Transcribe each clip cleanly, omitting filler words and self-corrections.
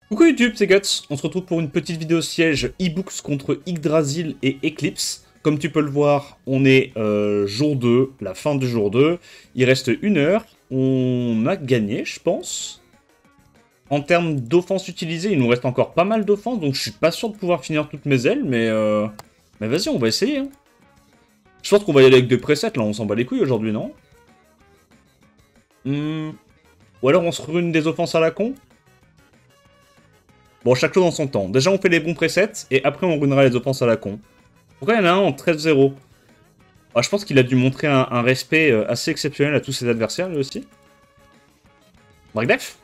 Coucou YouTube, c'est Guts. On se retrouve pour une petite vidéo siège e-books contre Yggdrasil et Eclipse. Comme tu peux le voir, on est jour 2, la fin du jour 2. Il reste 1 heure. On a gagné, je pense. En termes d'offense utilisée, il nous reste encore pas mal d'offenses, donc je suis pas sûr de pouvoir finir toutes mes ailes, mais vas-y, on va essayer. Hein. Je pense qu'on va y aller avec des presets, là, on s'en bat les couilles aujourd'hui, non? Ou alors on se rune des offenses à la con? Bon, chaque chose en son temps. Déjà, on fait les bons presets, et après, on runera les offenses à la con. Pourquoi il y en a un en 13-0? Ah, je pense qu'il a dû montrer un respect assez exceptionnel à tous ses adversaires, lui aussi. Breakdef?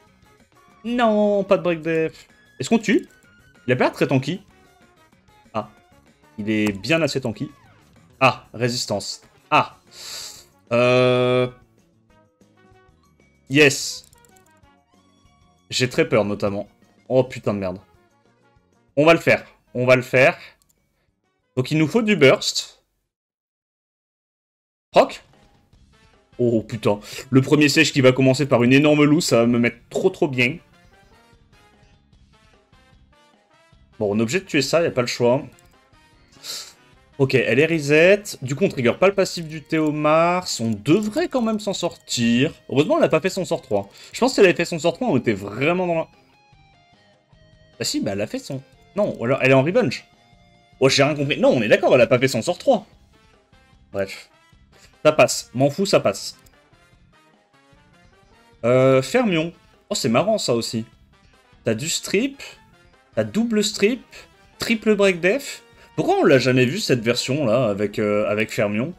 Non, pas de breakdef. Est-ce qu'on tue? Il a pas l'air très tanky. Ah, il est bien assez tanky. Ah, résistance. Ah. Yes. J'ai très peur, notamment. Oh, putain de merde. On va le faire. On va le faire. Donc, il nous faut du burst. Proc. Oh, putain. Le premier sèche qui va commencer par une énorme loose, ça va me mettre trop bien. Bon, on est obligé de tuer ça, y a pas le choix. Ok, elle est reset. Du coup, on trigger pas le passif du Théomars. On devrait quand même s'en sortir. Heureusement, elle a pas fait son sort 3. Je pense qu'elle avait fait son sort 3, on était vraiment dans la... Bah si, bah elle a fait son... Non, ou alors elle est en revenge. Oh, j'ai rien compris. Non, on est d'accord, elle a pas fait son sort 3. Bref. Ça passe. M'en fous, ça passe. Fermion. Oh, c'est marrant, ça aussi. T'as du strip. T'as double strip. Triple break def. Pourquoi on l'a jamais vu, cette version-là, avec Fermion?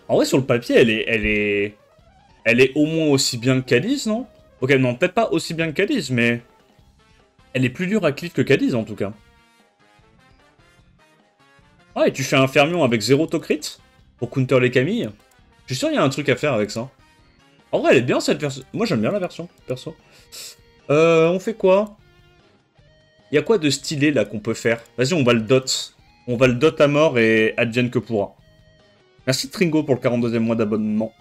En vrai, sur le papier, elle est au moins aussi bien que Cadiz, non? Ok, non, peut-être pas aussi bien que Cadiz, mais... Elle est plus dure à cleave que Cadiz, en tout cas. Ah, et tu fais un Fermion avec 0 to-crit pour counter les Camilles. Je suis sûr qu'il y a un truc à faire avec ça. En vrai, elle est bien, cette version. Moi, j'aime bien la version, perso. On fait quoi? Il y a quoi de stylé, là, qu'on peut faire? Vas-y, on va le dot. On va le dot à mort et advienne que pourra. Merci Tringo pour le 42e mois d'abonnement.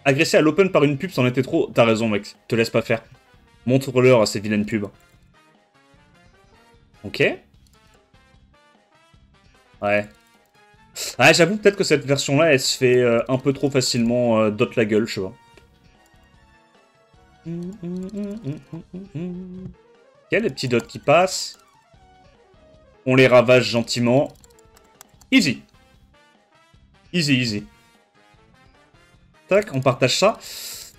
Agressé à l'open par une pub, c'en était trop. T'as raison, mec. Te laisse pas faire. Montre-leur à ces vilaines pubs. Ok. Ouais. Ah, j'avoue peut-être que cette version-là, elle se fait un peu trop facilement dot la gueule, je vois. Ok, les petits dots qui passent. On les ravage gentiment. Easy. Easy, easy. Tac, on partage ça.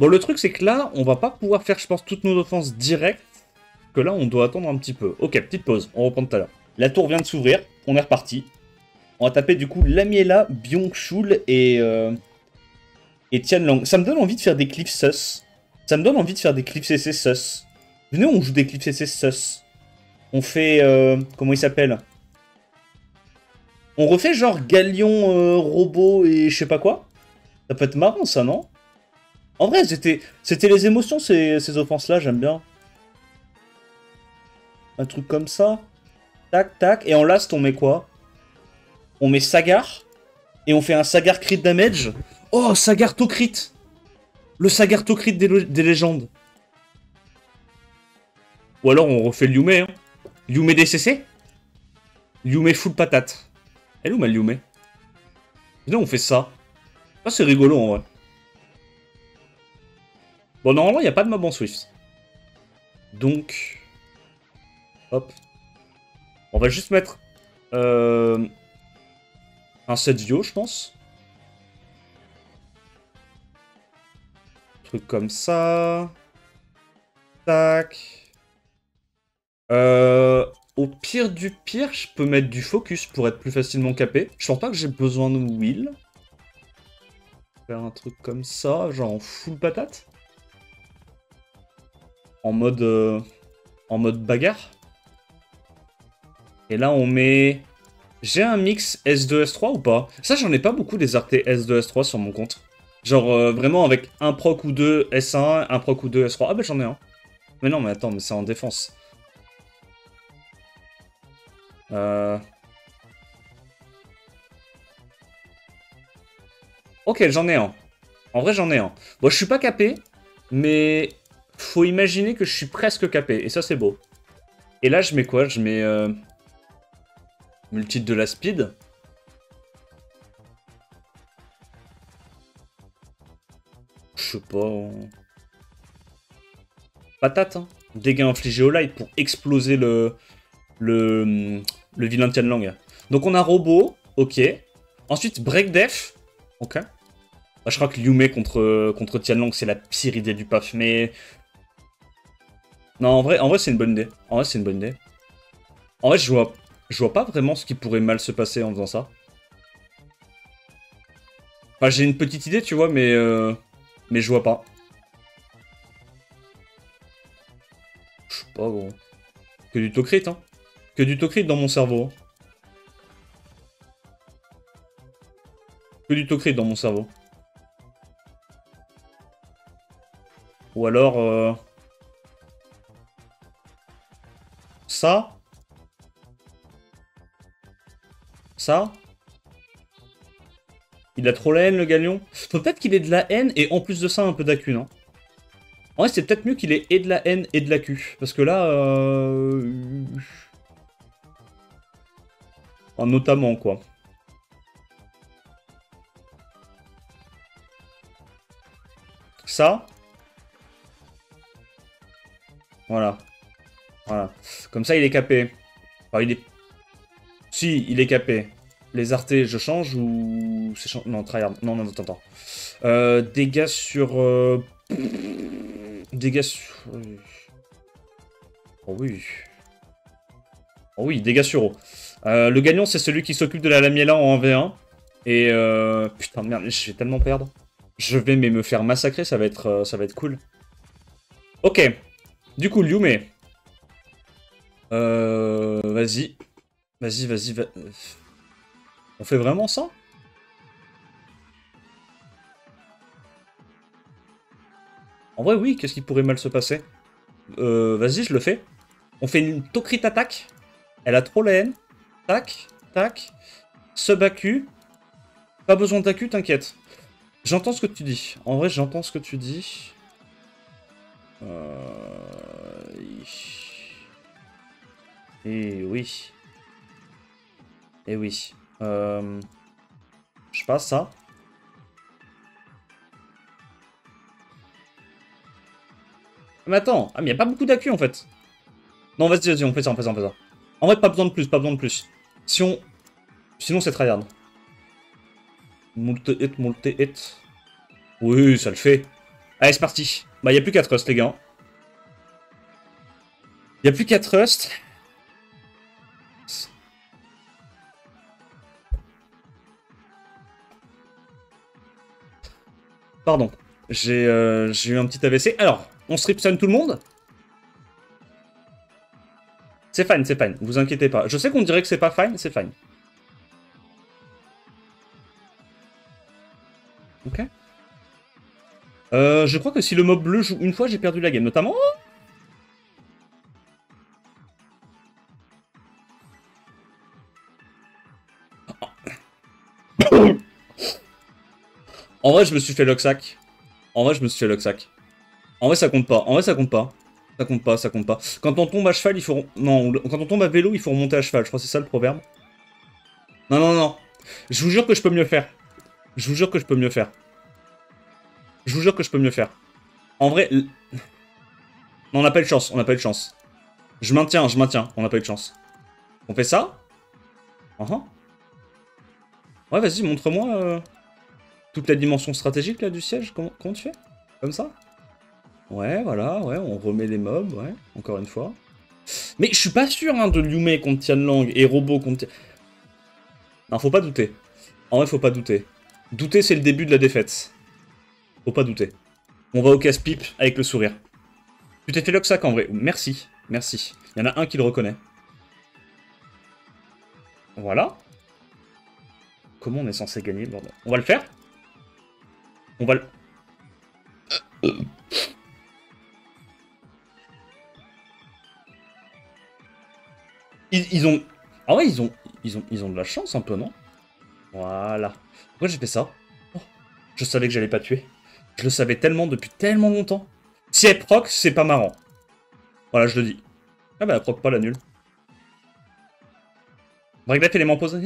Bon, le truc, c'est que là, on va pas pouvoir faire, je pense, toutes nos offenses directes. Que là, on doit attendre un petit peu. Ok, petite pause. On reprend tout à l'heure. La tour vient de s'ouvrir. On est reparti. On va taper, du coup, Lamiela, Byung-chul et Tianlang. Ça me donne envie de faire des clips sus. Ça me donne envie de faire des clips CC sus. Venez, on joue des clips CC sus. On fait... comment il s'appelle? On refait genre Galion, robot et je sais pas quoi. Ça peut être marrant, ça, non? En vrai, c'était les émotions, ces offenses-là, j'aime bien. Un truc comme ça. Tac, tac. Et en last, on met quoi? On met Sagar. Et on fait un Sagar crit damage. Oh, Sagar to crit. Le Sagar to crit des légendes. Ou alors on refait Liume, hein. Liume DCC. Liume full patate. Elle est où ma Liume? Sinon on fait ça. Ah, c'est rigolo en vrai. Bon, normalement, il n'y a pas de mob en Swift. Donc... Hop. On va juste mettre... un set Vio, je pense. Truc comme ça. Tac. Au pire du pire, je peux mettre du focus pour être plus facilement capé. Je pense pas que j'ai besoin de will. Faire un truc comme ça, genre en full patate. En mode bagarre. Et là, on met... J'ai un mix S2, S3 ou pas? Ça, j'en ai pas beaucoup des artés S2, S3 sur mon compte. Genre, vraiment avec un proc ou deux S1, un proc ou deux S3. Ah bah j'en ai un. Mais non, mais attends, mais c'est en défense. Ok, j'en ai un. En vrai, j'en ai un. Bon, je suis pas capé, mais faut imaginer que je suis presque capé. Et ça, c'est beau. Et là, je mets quoi? Je mets... multi de la speed. Je sais pas... Patate, hein. Dégâts infligés au light pour exploser le vilain Tianlang. Donc on a robot, ok. Ensuite, break def, ok. Bah, je crois que Liu Mei contre Tianlang, c'est la pire idée du PAF, mais... Non, en vrai c'est une bonne idée. En vrai, c'est une bonne idée. En vrai, je vois pas vraiment ce qui pourrait mal se passer en faisant ça. Enfin, j'ai une petite idée, tu vois, mais je vois pas. Je sais pas, gros. Que du Tokrit, hein. Que du Tokrit dans mon cerveau. Que du Tokrit dans mon cerveau. Ou alors... Ça. Ça. Il a trop la haine, le galion. Faut peut-être qu'il ait de la haine et en plus de ça, un peu d'accu, non? En vrai, c'est peut-être mieux qu'il ait et de la haine et de l'accu. Parce que là... Enfin, notamment, quoi. Ça. Voilà. Voilà. Comme ça, il est capé. Enfin, il est... Si, il est capé. Les artés, je change ou... Non, tryhard. Non, non, attends. Dégâts sur... Dégâts sur... Oh oui. Oh oui, dégâts sur eau. Le gagnant, c'est celui qui s'occupe de la Lamiela en 1v1. Et putain, merde, je vais tellement perdre. Je vais me faire massacrer, ça va être cool. Ok. Du coup, Liu Mei. Vas-y. Vas-y. On fait vraiment ça? En vrai, oui, qu'est-ce qui pourrait mal se passer? Vas-y, je le fais. On fait une Tokrit attaque. Elle a trop la haine. Tac, tac. Sub AQ. Pas besoin d'AQ, t'inquiète. J'entends ce que tu dis. En vrai, j'entends ce que tu dis. Et oui. Et oui. Je sais pas, ça. Mais attends. Ah, mais y a pas beaucoup d'AQ, en fait. Non, vas-y, on fait ça. En vrai, pas besoin de plus. Si on... Sinon, c'est tryhard. Multi-hit. Oui, ça le fait. Allez, c'est parti. Bah, y a plus qu'à trust, les gars. Y a plus qu'à trust. Pardon. J'ai eu un petit AVC. Alors, on strip stun tout le monde? C'est fine. Vous inquiétez pas. Je sais qu'on dirait que c'est pas fine, c'est fine. Ok. Je crois que si le mob bleu joue une fois, j'ai perdu la game. Notamment... En vrai, je me suis fait Locksack. En vrai, ça compte pas. Ça compte pas. Quand on tombe à cheval, il faut... Non, quand on tombe à vélo, il faut remonter à cheval. Je crois que c'est ça le proverbe. Non. Je vous jure que je peux mieux faire. En vrai... Non, on n'a pas eu de chance. Je maintiens. On n'a pas eu de chance. On fait ça? Ouais, vas-y, montre-moi toute la dimension stratégique là du siège. Comment tu fais? Comme ça? Ouais, voilà, ouais, on remet les mobs, ouais, encore une fois. Mais je suis pas sûr hein, de Liu Mei contre Tianlang et Robot contre... Non, faut pas douter. En vrai, faut pas douter. Douter, c'est le début de la défaite. Faut pas douter. On va au casse-pipe avec le sourire. Tu t'es fait Locksack en vrai. Merci. Il y en a un qui le reconnaît. Voilà. Comment on est censé gagner, bordel? On va le faire? On va le... Ils ont... Ah ouais, ils ont de la chance un peu, non? Voilà. Pourquoi j'ai fait ça? Oh, je savais que j'allais pas tuer. Je le savais tellement depuis tellement longtemps. Si elle proc, c'est pas marrant. Voilà, je le dis. Ah bah, elle proc pas la nulle. Breaklife élément pose.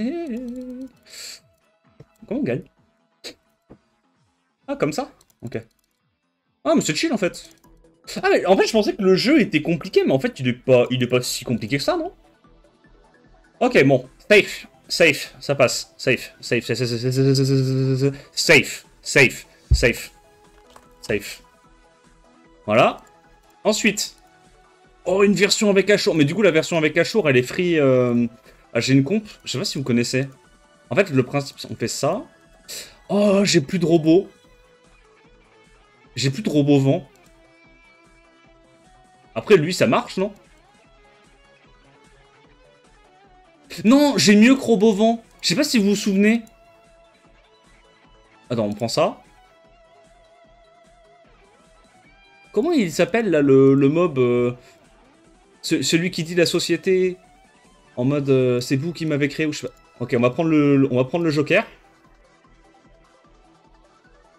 Comment on gagne? Ah, comme ça? Ok. Ah, mais c'est chill, en fait. Ah, mais en fait, je pensais que le jeu était compliqué, mais en fait, il est pas si compliqué que ça, non? Ok, bon. Safe. Safe. Ça passe. Safe. Safe. Safe. Safe. Safe. Safe. Voilà. Ensuite. Oh, une version avec Ashore. Mais du coup, la version avec Ashore, elle est free. J'ai une comp. Je sais pas si vous connaissez. En fait, le principe, on fait ça. Oh, j'ai plus de robots. J'ai plus de robots vent. Après, lui, ça marche, non? Non, j'ai mieux que robot vent. Je sais pas si vous vous souvenez. Attends, on prend ça. Comment il s'appelle, là, le mob celui qui dit la société en mode c'est vous qui m'avez créé ou je sais pas. Ok, on va prendre le Joker.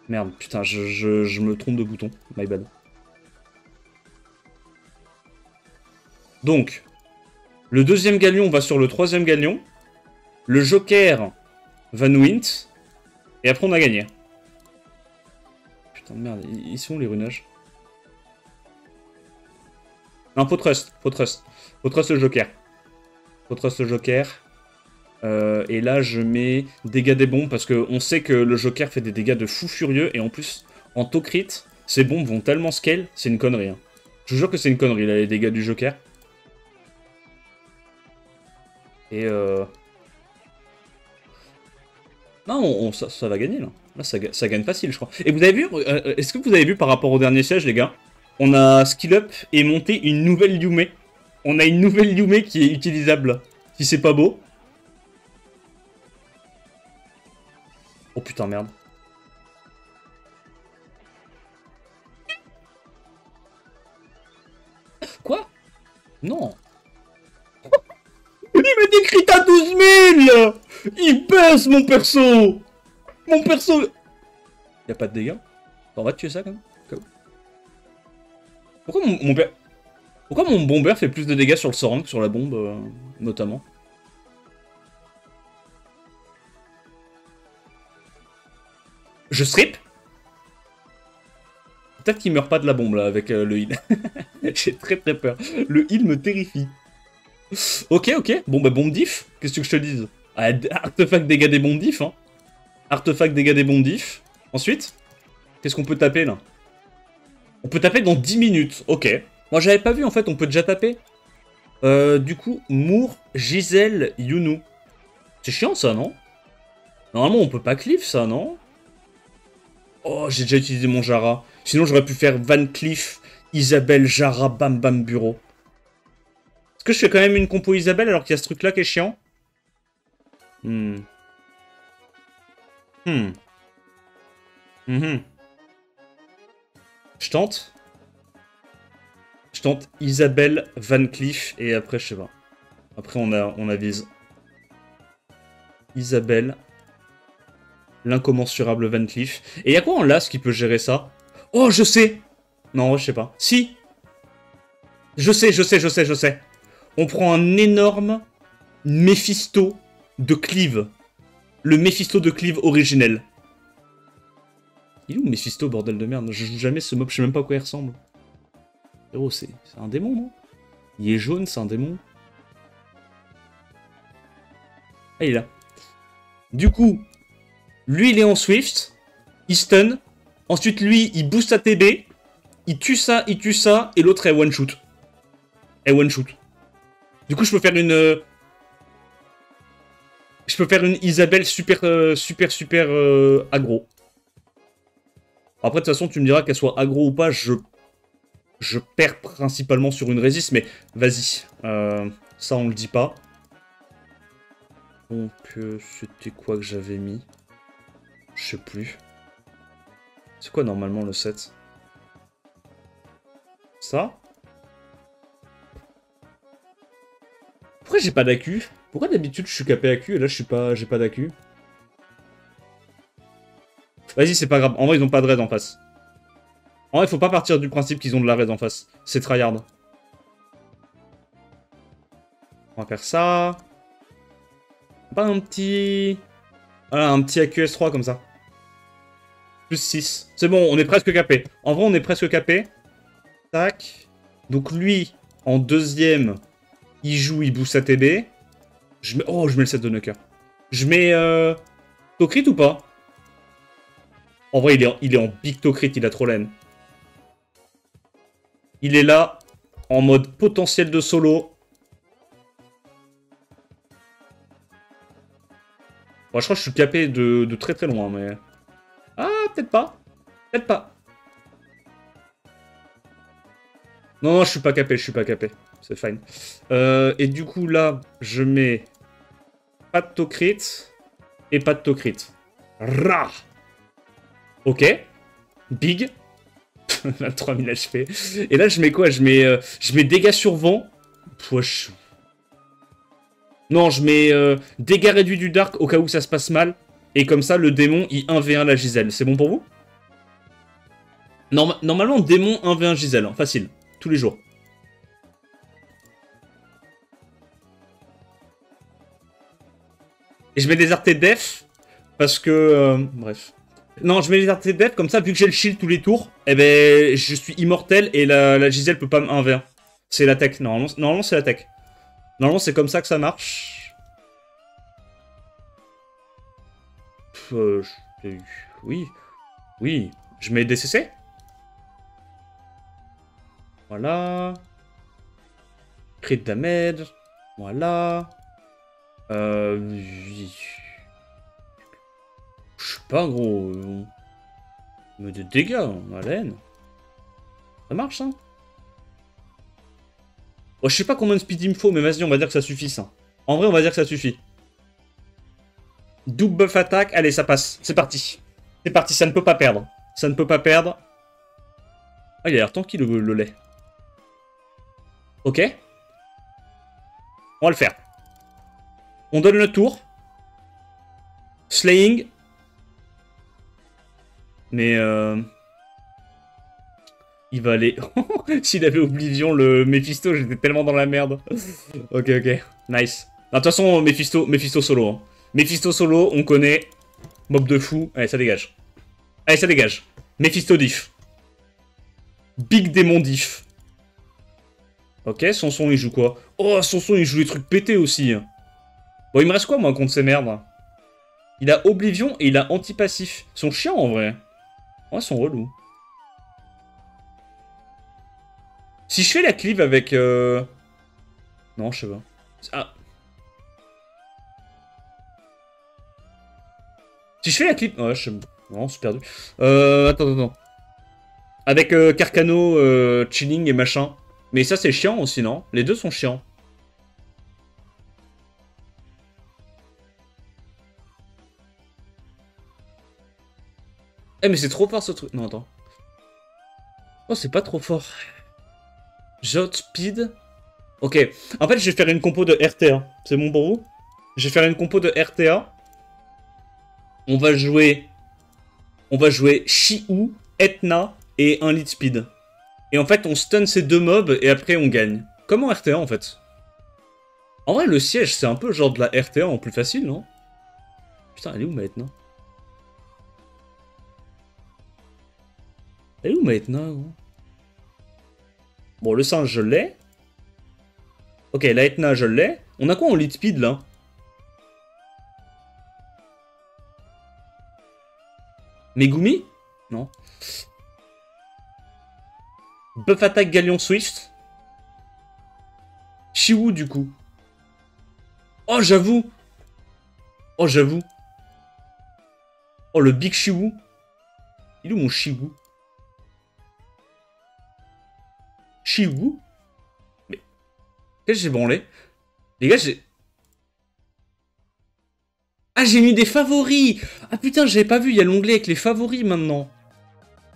Merde, putain, je me trompe de bouton. My bad. Donc, le deuxième galion va sur le troisième galion. Le Joker Van Wint. Et après, on a gagné. Putain de merde, ils sont où les runages? Non, faut trust, faut trust. Faut trust le Joker. Faut trust le Joker. Et là, je mets dégâts des bombes parce qu'on sait que le Joker fait des dégâts de fou furieux. Et en plus, en taux crit, ces bombes vont tellement scale, c'est une connerie. Hein. Je vous jure que c'est une connerie, là, les dégâts du Joker. Et non, ça va gagner, là. Là, ça gagne facile, je crois. Et vous avez vu, est-ce que vous avez vu par rapport au dernier siège, les gars? On a skill up et monté une nouvelle Yume. On a une nouvelle Yume qui est utilisable. Si c'est pas beau. Oh putain, merde. Quoi? Non. Il m'a décrit à 12 000. Il baisse, mon perso. Mon perso. Y'a pas de dégâts? On va tuer ça, quand même. Pourquoi Pourquoi mon bomber fait plus de dégâts sur le Sorang que sur la bombe, notamment? Je strip? Peut-être qu'il meurt pas de la bombe, là, avec le heal. J'ai très peur. Le heal me terrifie. Ok, ok. Bon, bah, bombe diff. Qu'est-ce que je te dise? Ah, artefact dégâts des bombes diff, hein. Artefact dégâts des bombes diff. Ensuite, qu'est-ce qu'on peut taper, là? On peut taper dans 10 minutes. Ok. Moi, j'avais pas vu, en fait, on peut déjà taper. Du coup, Moore, Giselle, Yunou. C'est chiant, ça, non? Normalement, on peut pas cleave, ça, non? Oh, j'ai déjà utilisé mon Jara. Sinon, j'aurais pu faire Van Cleef, Isabelle, Jara, Bam Bam Bureau. Est-ce que je fais quand même une compo Isabelle alors qu'il y a ce truc-là qui est chiant? Je tente. Je tente Isabelle, Van Cleef et après, je sais pas. Après, on avise. Isabelle. L'incommensurable Van Cleef. Et y a quoi en las qui peut gérer ça? Oh, je sais! Non, je sais pas. Si! Je sais. On prend un énorme Mephisto de Cleave. Le Mephisto de Cleave originel. Il est où Mephisto, bordel de merde? Je joue jamais ce mob, je sais même pas à quoi il ressemble. Oh, c'est un démon, non? Il est jaune, c'est un démon. Ah, il est là. Du coup, lui, il est en Swift. Il stun. Ensuite, lui, il booste à TB. Il tue ça. Et l'autre est one shoot. Du coup, je peux faire une... Je peux faire une Isabelle super aggro. Après, de toute façon, tu me diras qu'elle soit aggro ou pas, je perds principalement sur une résiste, mais vas-y. Ça, on le dit pas. Donc, c'était quoi que j'avais mis? Je sais plus. C'est quoi normalement le set? Ça? Pourquoi j'ai pas d'AQ? Pourquoi d'habitude je suis capé AQ et là j'ai pas d'AQ? Vas-y, c'est pas grave. En vrai, ils ont pas de raid en face. En vrai, faut pas partir du principe qu'ils ont de la raid en face. C'est tryhard. On va faire ça. Pas un petit... Voilà, un petit AQS3 comme ça. Plus 6. C'est bon, on est presque capé. En vrai, on est presque capé. Tac. Donc lui, en deuxième, il joue, il booste sa TB. Je mets... Oh, je mets le set de Knocker. Je mets... Tocrit ou pas? En vrai, il est en big Tocrit, il a trop laine. Il est là, en mode potentiel de solo. Bon, je crois que je suis capé de très très loin, mais... Ah, peut-être pas. Peut-être pas. Non, non, je suis pas capé, je suis pas capé. C'est fine. Et du coup, là, je mets... Pas de Tocrit. Et pas de Tocrit. Ra. Ok. Big. 23 000 HP. Et là, je mets quoi? Je mets dégâts sur vent. Wesh. Non, je mets dégâts réduits du Dark au cas où ça se passe mal. Et comme ça, le démon, il 1v1 la Giselle. C'est bon pour vous? Normalement, démon 1v1 Giselle. Hein, facile. Tous les jours. Et je mets des artés def. Parce que... bref. Non, je mets les artés def. Comme ça, vu que j'ai le shield tous les tours, eh ben, je suis immortel et la Giselle peut pas me 1v1. C'est la tech. Normalement c'est la tech. Normalement, c'est comme ça que ça marche. Oui. Oui. Je mets DCC. Voilà. Crit damage. Voilà. Je sais pas, gros. Mais des dégâts, hein, ma laine. Ça marche, hein. Oh, je sais pas combien de speed il me faut, mais vas-y, on va dire que ça suffit, ça. En vrai, on va dire que ça suffit. Double buff attaque, allez, ça passe. C'est parti. C'est parti, ça ne peut pas perdre. Ça ne peut pas perdre. Ah, il a l'air tranquille, le lait. Ok. On va le faire. On donne le tour. Slaying. Mais il va aller... S'il avait Oblivion, le Mephisto, j'étais tellement dans la merde. Ok, ok. Nice. De toute façon, Mephisto solo. Hein. Mephisto solo, on connaît. Mob de fou. Allez, ça dégage. Allez, ça dégage. Mephisto diff. Big démon diff. Ok, Sanson, il joue quoi? Oh, Sanson, il joue des trucs pétés aussi. Bon, il me reste quoi, moi, contre ces merdes? Il a Oblivion et il a anti-passif. Ils sont chiants, en vrai. Ouais, ils sont relous. Si je fais la cleave avec... Non, je sais pas. Ah. Si je fais la cleave... Ouais, je sais pas. Non, c'est perdu. Attends. Avec Carcano, Chilling et machin. Mais ça, c'est chiant aussi, non? Les deux sont chiants. Eh, mais c'est trop fort, ce truc. Non, attends. Oh, c'est pas trop fort. Jot speed. Ok. En fait, je vais faire une compo de RTA. C'est bon pour vous? Je vais faire une compo de RTA. On va jouer Shiu, Etna et un lead speed. Et en fait, on stun ces deux mobs et après on gagne. Comme en RTA en fait. En vrai, le siège, c'est un peu genre de la RTA en plus facile, non? Putain, elle est où ma Etna? Elle est où ma Etna, gros? Bon, le singe, je l'ai. Ok, la Etna, je l'ai. On a quoi en lead speed, là? Megumi? Non. Buff attaque Galion Swift. Shiwu, du coup. Oh, j'avoue. Oh, j'avoue. Oh, le Big Shiwu. Il est où mon Shiwu? Shiwu? Mais... Qu'est-ce que j'ai branlé? Les gars, j'ai... Ah, j'ai mis des favoris! Ah putain, j'avais pas vu, il y a l'onglet avec les favoris maintenant.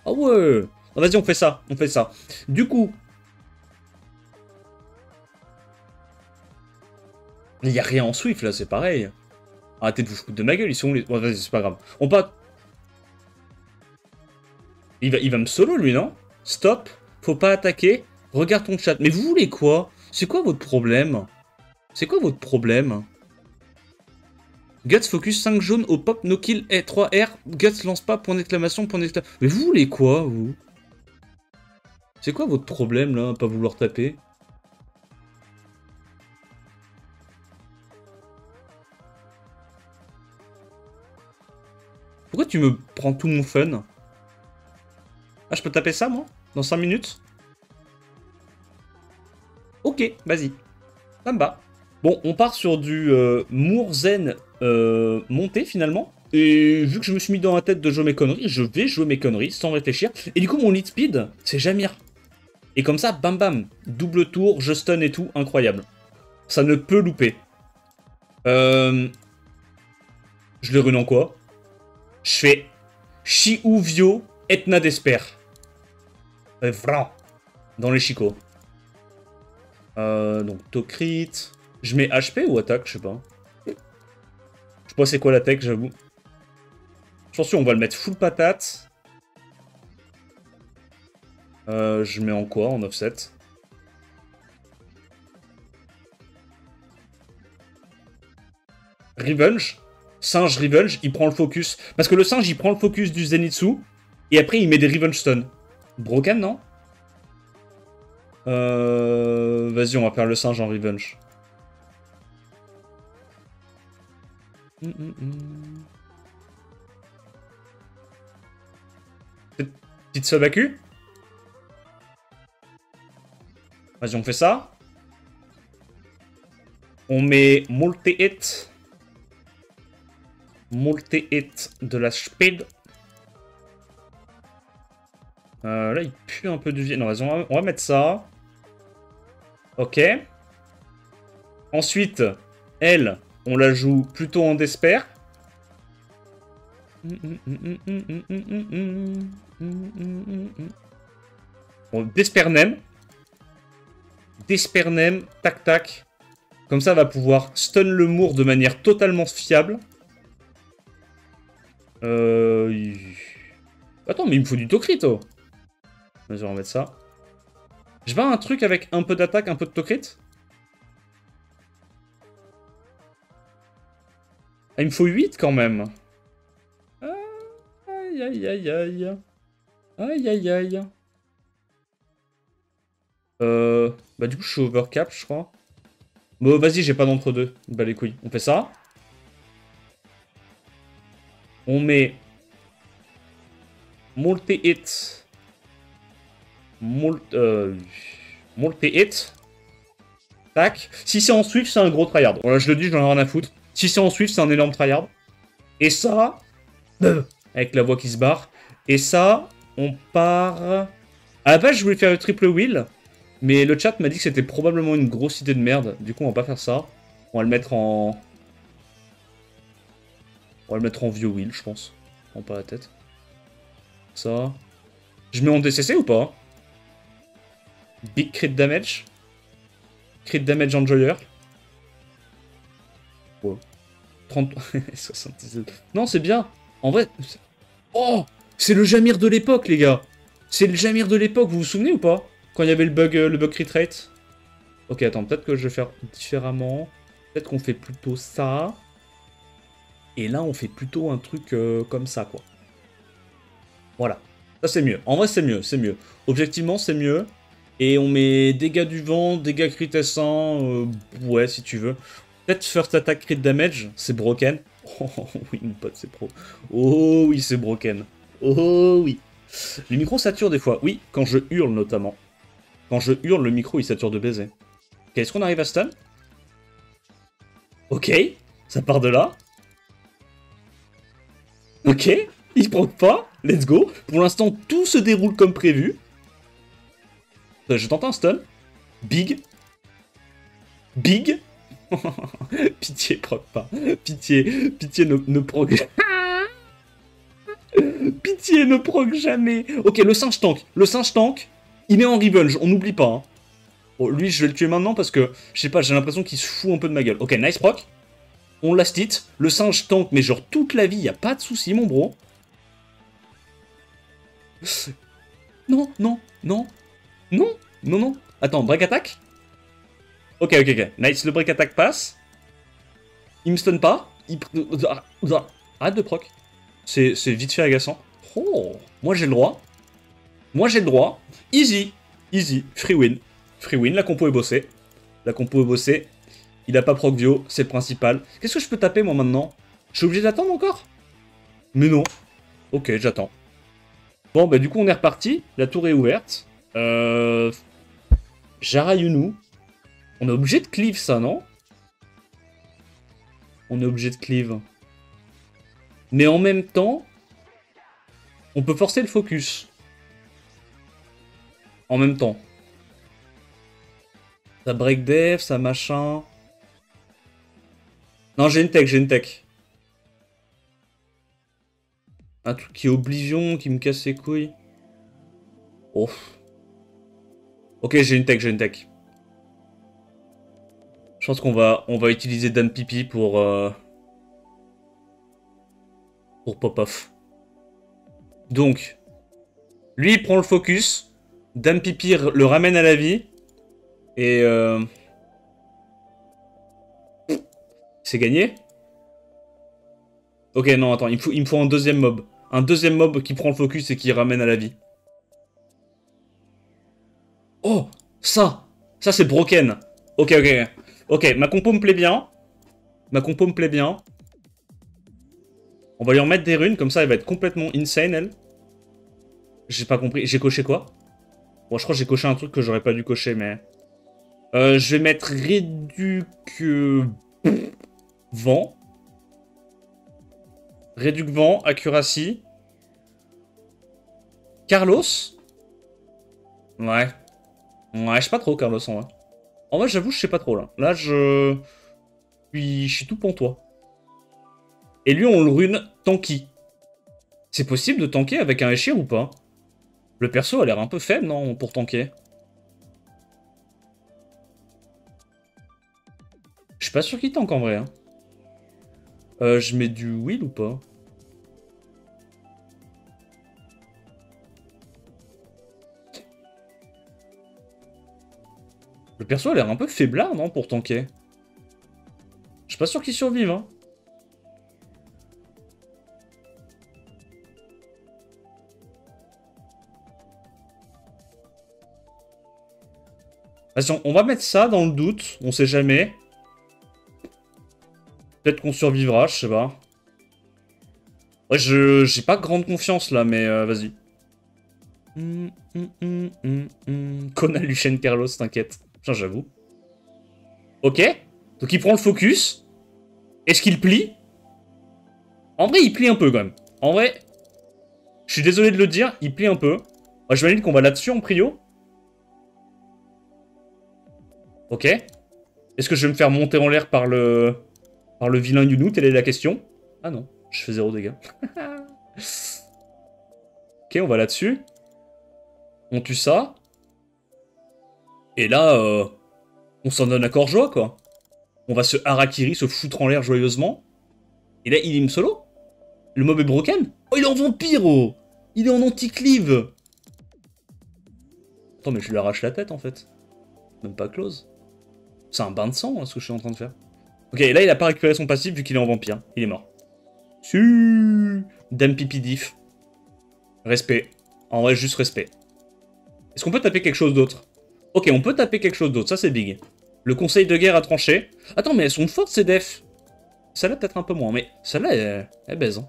Ah ouais. Ah, vas-y, on fait ça, Du coup... Il y a rien en Swift, là, c'est pareil. Arrêtez de vous foutre de ma gueule, ils sont où les... vas-y, c'est pas grave. On part... Il va me solo, lui, non? Stop. Faut pas attaquer. Regarde ton chat. Mais vous voulez quoi? C'est quoi votre problème? C'est quoi votre problème? Guts focus 5 jaunes au pop, no kill, 3R. Guts lance pas, point d'exclamation, point d'exclamation. Mais vous voulez quoi, vous? C'est quoi votre problème, là, à pas vouloir taper? Pourquoi tu me prends tout mon fun? Ah, je peux taper ça, moi? Dans 5 minutes? Ok, vas-y. Ça me va. Bon, on part sur du Mourzen monté, finalement. Et vu que je me suis mis dans la tête de jouer mes conneries, je vais jouer mes conneries, sans réfléchir. Et du coup, mon lead speed, c'est Jamir. Et comme ça, bam bam, double tour, je stun et tout, incroyable. Ça ne peut louper. Je les rune en quoi? Je fais Chiou Vio, Etna d'Esper. Vran. Dans les chicots. Donc, Tokrit. Je mets HP ou attaque? Je sais pas. Je sais pas c'est quoi l'attaque, j'avoue. Je pense qu'on va le mettre full patate. Je mets en quoi? En offset. Revenge. Singe Revenge, il prend le focus. Parce que le singe, il prend le focus du Zenitsu. Et après, il met des Revenge Stun. Broken, non? Vas-y, on va faire le singe en Revenge. Petite sub AQ. Vas-y, on fait ça. On met multi-hit. Multi-hit de la speed. Là, il pue un peu du vieil. Non, vas-y, on va mettre ça. Ok. Ensuite, elle, on la joue plutôt en desper. Bon, Despernem. Despernem, tac tac. Comme ça, va pouvoir stun le Mour de manière totalement fiable. Attends, mais il me faut du Tokrit, oh. Vas-y, on va mettre ça. Je bats un truc avec un peu d'attaque, un peu de Tokrit. Ah, il me faut 8 quand même. Aïe, aïe, aïe, aïe. Aïe, aïe, aïe. Bah du coup, je suis overcap, je crois. Bon, vas-y, j'ai pas d'entre-deux. Bah les couilles. On fait ça. On met... Multi-hit. Multi-hit. Tac. Si c'est en Swift, c'est un gros tryhard. Voilà, je le dis, j'en ai rien à foutre. Si c'est en Swift, c'est un énorme tryhard. Et ça... avec la voix qui se barre. Et ça, on part... À la base, je voulais faire le triple wheel. Mais le chat m'a dit que c'était probablement une grosse idée de merde. Du coup, on va pas faire ça. On va le mettre en... On va le mettre en vieux wheel, je pense. Prends pas la tête. Ça. Je mets en DCC ou pas? Big crit damage. Crit damage enjoyer. Ouais. 30... 77. Non, c'est bien. En vrai... Oh, c'est le Jamir de l'époque, les gars. C'est le Jamir de l'époque, vous vous souvenez ou pas? Quand il y avait le bug crit rate. Ok, attends, peut-être que je vais faire différemment. Peut-être qu'on fait plutôt ça. Et là, on fait plutôt un truc comme ça, quoi. Voilà. Ça, c'est mieux. En vrai, c'est mieux, c'est mieux. Objectivement, c'est mieux. Et on met dégâts du vent, dégâts crit S1, ouais, si tu veux. Peut-être first attack crit damage, c'est broken. Oh oui, mon pote, c'est pro. Oh oui, c'est broken. Oh oui. Les micros saturent des fois. Oui, quand je hurle, notamment. Quand je hurle, le micro, il sature de baiser. Ok, est-ce qu'on arrive à stun? Ok, ça part de là. Ok, il proc pas. Let's go. Pour l'instant, tout se déroule comme prévu. Je tente un stun. Big. Big. Pitié, proc pas. Pitié, pitié, ne proc... Pitié, ne proc jamais. Ok, le singe tank. Le singe tank, il est en revenge, on n'oublie pas. Hein. Bon, lui, je vais le tuer maintenant parce que, je sais pas, j'ai l'impression qu'il se fout un peu de ma gueule. Ok, nice proc. On last hit. Le singe tank, mais genre toute la vie, y a pas de souci, mon bro. Non, non, non, non, non, non. Attends, break attack. Ok, ok, ok. Nice, le break attack passe. Il me stun pas. Arrête de proc. C'est vite fait agaçant. Oh, moi j'ai le droit. Moi j'ai le droit. Easy. Easy. Free win. Free win. La compo est bossée. La compo est bossée. Il a pas proc Vio. C'est le principal. Qu'est-ce que je peux taper moi maintenant? Je suis obligé d'attendre encore? Mais non. Ok, j'attends. Bon, bah du coup on est reparti. La tour est ouverte. Jara Yunou. On est obligé de cleave ça, non? On est obligé de cleave. Mais en même temps, on peut forcer le focus. En même temps. Ça break dev, ça machin. Non, j'ai une tech, j'ai une tech. Un truc qui est Oblivion, qui me casse les couilles. Oh. Ok, j'ai une tech, j'ai une tech. Je pense qu'on va utiliser Dan Pipi pour pop-off. Donc, lui il prend le focus. Dan Pipi le ramène à la vie. Et c'est gagné. Ok, non, attends, il me faut un deuxième mob. Un deuxième mob qui prend le focus et qui ramène à la vie. Oh, ça c'est broken. Ok, ok. Ok, ma compo me plaît bien. Ma compo me plaît bien. On va lui en mettre des runes, comme ça elle va être complètement insane, elle. J'ai pas compris. J'ai coché quoi? Bon, je crois que j'ai coché un truc que j'aurais pas dû cocher, mais... je vais mettre réduc... vent. Réduc vent, accuracy. Carlos. Ouais. Ouais, je sais pas trop, Carlos, en vrai. En vrai, j'avoue, je sais pas trop, là. Là, je suis tout pour toi. Et lui, on le rune tanky. C'est possible de tanker avec un Eshir ou pas? Le perso a l'air un peu faible, non, pour tanker? Je suis pas sûr qu'il tank, en vrai. Hein. Je mets du Will ou pas? Le perso a l'air un peu faiblard, non, pour tanker? Je suis pas sûr qu'il survive, hein. Vas-y, on va mettre ça dans le doute, on sait jamais. Peut-être qu'on survivra, je sais pas. Ouais, j'ai pas grande confiance là, mais vas-y. Kona Lucien Carlos, t'inquiète. Putain, j'avoue. Ok. Donc il prend le focus. Est-ce qu'il plie? En vrai, il plie un peu quand même. En vrai, je suis désolé de le dire, il plie un peu. Ouais, je m'imagine qu'on va là-dessus en prio. Ok. Est-ce que je vais me faire monter en l'air par le vilain Yunou? Telle est la question. Ah non, je fais 0 dégâts. Ok, on va là-dessus. On tue ça. Et là, on s'en donne à corps joie, quoi. On va se harakiri, se foutre en l'air joyeusement. Et là, il est solo. Le mob est broken. Oh, il est en vampire, oh. Il est en anti-cleave. Attends, mais je lui arrache la tête, en fait. Même pas close. C'est un bain de sang, hein, ce que je suis en train de faire. Ok, là, il a pas récupéré son passif vu qu'il est en vampire. Il est mort. Su. Dame pipi diff. Respect. En vrai, juste respect. Est-ce qu'on peut taper quelque chose d'autre? Ok, on peut taper quelque chose d'autre. Ça, c'est big. Le conseil de guerre a tranché. Attends, mais elles sont fortes, ces defs. Celle-là, peut-être un peu moins. Mais celle-là, elle baise. Hein.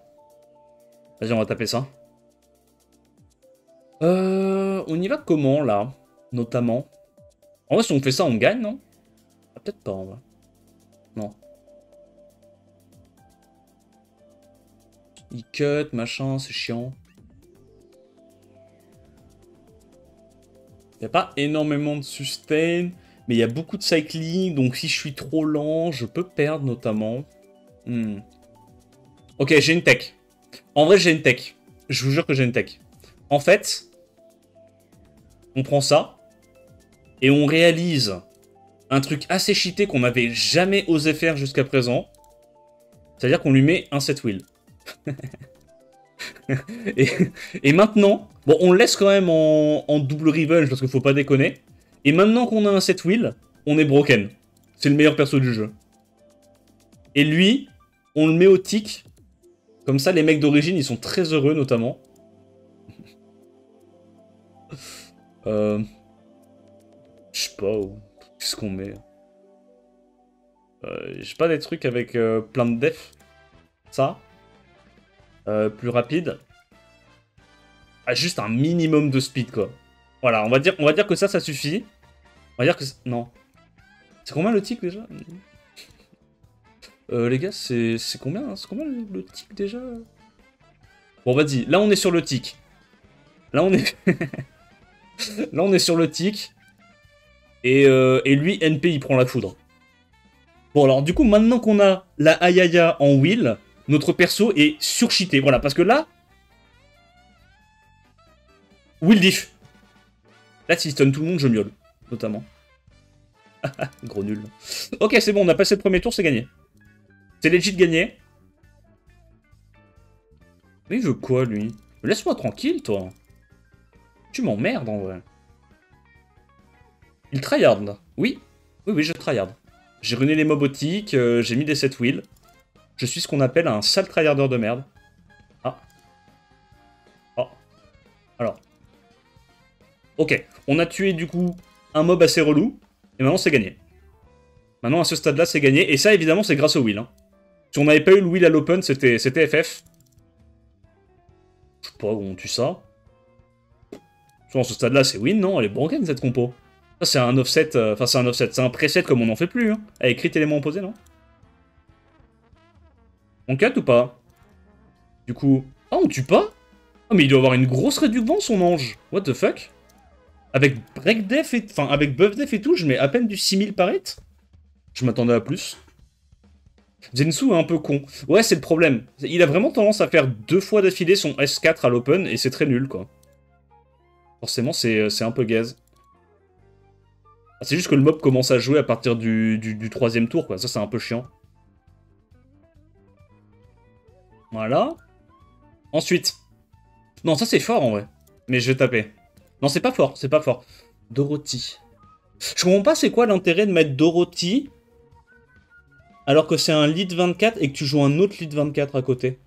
Vas-y, on va taper ça. On y va comment, là? Notamment. En vrai, si on fait ça, on gagne, non? Ah, peut-être pas, en vrai. Non. Il cut, machin, c'est chiant. Il n'y a pas énormément de sustain, mais il y a beaucoup de cycling, donc si je suis trop lent, je peux perdre, notamment. Ok, j'ai une tech. En vrai, j'ai une tech. Je vous jure que j'ai une tech. En fait, on prend ça, et on réalise un truc assez cheaté qu'on n'avait jamais osé faire jusqu'à présent. C'est-à-dire qu'on lui met un set wheel. et, et maintenant, bon, on le laisse quand même en double revenge parce qu'il faut pas déconner. Et maintenant qu'on a un set wheel, on est broken. C'est le meilleur perso du jeu. Et lui, on le met au tic. Comme ça, les mecs d'origine, ils sont très heureux, notamment. Je sais pas, qu'est-ce qu'on met? J'ai pas des trucs avec plein de def. Ça. Plus rapide. Ah, juste un minimum de speed, quoi. Voilà, on va dire que ça suffit. On va dire que... Non. C'est combien le tic, déjà? Les gars, c'est combien, hein? C'est combien le tic, déjà? Bon, vas-y. Là, on est sur le tic. Là, on est... Là, on est sur le tic. Et lui, NP, il prend la foudre. Bon, alors, du coup, maintenant qu'on a la Ayaya en wheel, notre perso est surcheaté. Voilà, parce que là... Wheel diff. Là, s'il stun tout le monde, je miaule. Notamment. Gros nul. Ok, c'est bon, on a passé le premier tour, c'est gagné. C'est legit gagné. Mais il veut quoi, lui? Laisse-moi tranquille, toi. Tu m'emmerdes, en vrai. Il tryhard, là. Oui. Oui, je tryhard. J'ai runé les mobs au tic, j'ai mis des set wheels. Je suis ce qu'on appelle un sale tryharder de merde. Ah. Oh. Alors. Ok. On a tué, du coup, un mob assez relou. Et maintenant, c'est gagné. Maintenant, à ce stade-là, c'est gagné. Et ça, évidemment, c'est grâce au wheel. Hein. Si on n'avait pas eu le wheel à l'open, c'était FF. Je sais pas où on tue ça. À ce stade-là, c'est win, non? Elle est broken, cette compo. Ça, c'est un offset. Enfin, c'est un offset. C'est un preset comme on n'en fait plus. Hein. Avec crit élément opposé, non? On cut ou pas? Du coup... Ah, on tue pas? Ah, mais il doit avoir une grosse réduction, son ange. What the fuck? Avec break def et... Enfin, avec buff def et tout, je mets à peine du 6000 par hit. Je m'attendais à plus. Zensu est un peu con. Ouais, c'est le problème. Il a vraiment tendance à faire 2 fois d'affilée son S4 à l'open, et c'est très nul, quoi. Forcément, c'est un peu gaze. Ah, c'est juste que le mob commence à jouer à partir du 3ème tour, quoi. Ça, c'est un peu chiant. Voilà. Ensuite. Non, ça, c'est fort, en vrai. Mais je vais taper. Non, c'est pas fort, c'est pas fort. Dorothy. Je comprends pas c'est quoi l'intérêt de mettre Dorothy alors que c'est un lead 24 et que tu joues un autre lead 24 à côté.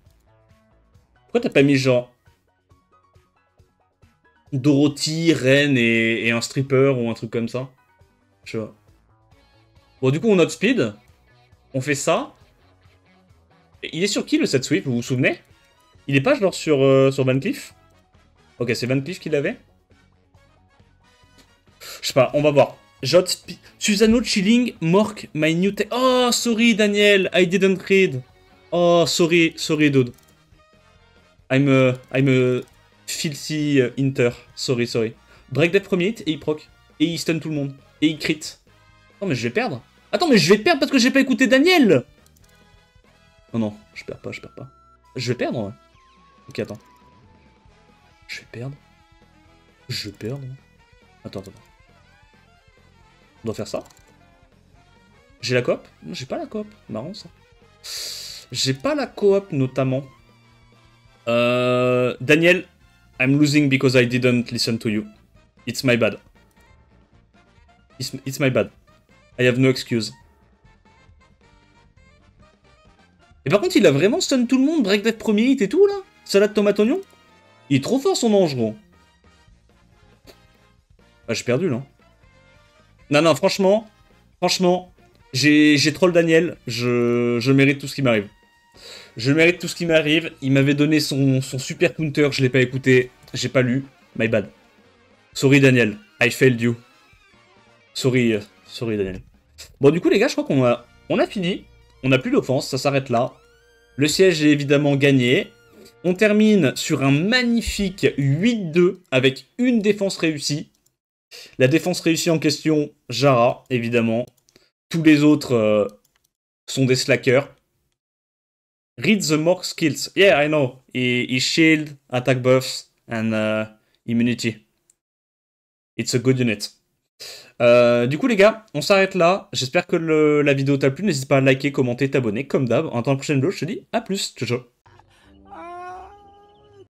Pourquoi t'as pas mis genre Dorothy, Ren et un stripper ou un truc comme ça? Je sais pas. Bon, du coup, on outspeed. On fait ça. Et il est sur qui le set sweep, vous vous souvenez? Il est pas genre sur Van Cleef? Ok, c'est Van Cleef qui l'avait? Je sais pas, on va voir. Jot, Susano chilling, Mork, my new Oh, sorry, Daniel, I didn't read. Oh, sorry, dude. I'm a filthy inter. Sorry. Break death premier hit et il proc. Et il stun tout le monde. Et il crit. Oh, mais je vais perdre. Attends, mais je vais perdre parce que j'ai pas écouté Daniel. Non, je perds pas. Je vais perdre, ouais. Ok, attends. Je vais perdre. Attends. On doit faire ça. J'ai la coop? Non, j'ai pas la coop. Marrant, ça. J'ai pas la coop, notamment. Daniel, I'm losing because I didn't listen to you. It's my bad. It's my bad. I have no excuse. Et par contre, il a vraiment stun tout le monde, break death premier hit et tout, là? Salade tomate oignon? Il est trop fort, son ange, gros. Ah, j'ai perdu, là. Non, franchement, j'ai troll Daniel, je mérite tout ce qui m'arrive. Il m'avait donné son super counter, je l'ai pas écouté, j'ai pas lu, my bad. Sorry Daniel, I failed you. Sorry Daniel. Bon, du coup, les gars, je crois qu'on a fini. On n'a plus d'offense, ça s'arrête là. Le siège est évidemment gagné. On termine sur un magnifique 8-2 avec une défense réussie. La défense réussie en question, Jara, évidemment. Tous les autres sont des slackers. Read the Mork skills. Yeah, I know. He shield, attack buffs, and immunity. It's a good unit. Du coup, les gars, on s'arrête là. J'espère que la vidéo t'a plu. N'hésite pas à liker, commenter, t'abonner, comme d'hab. En attendant la prochaine vidéo, je te dis à plus. Ciao.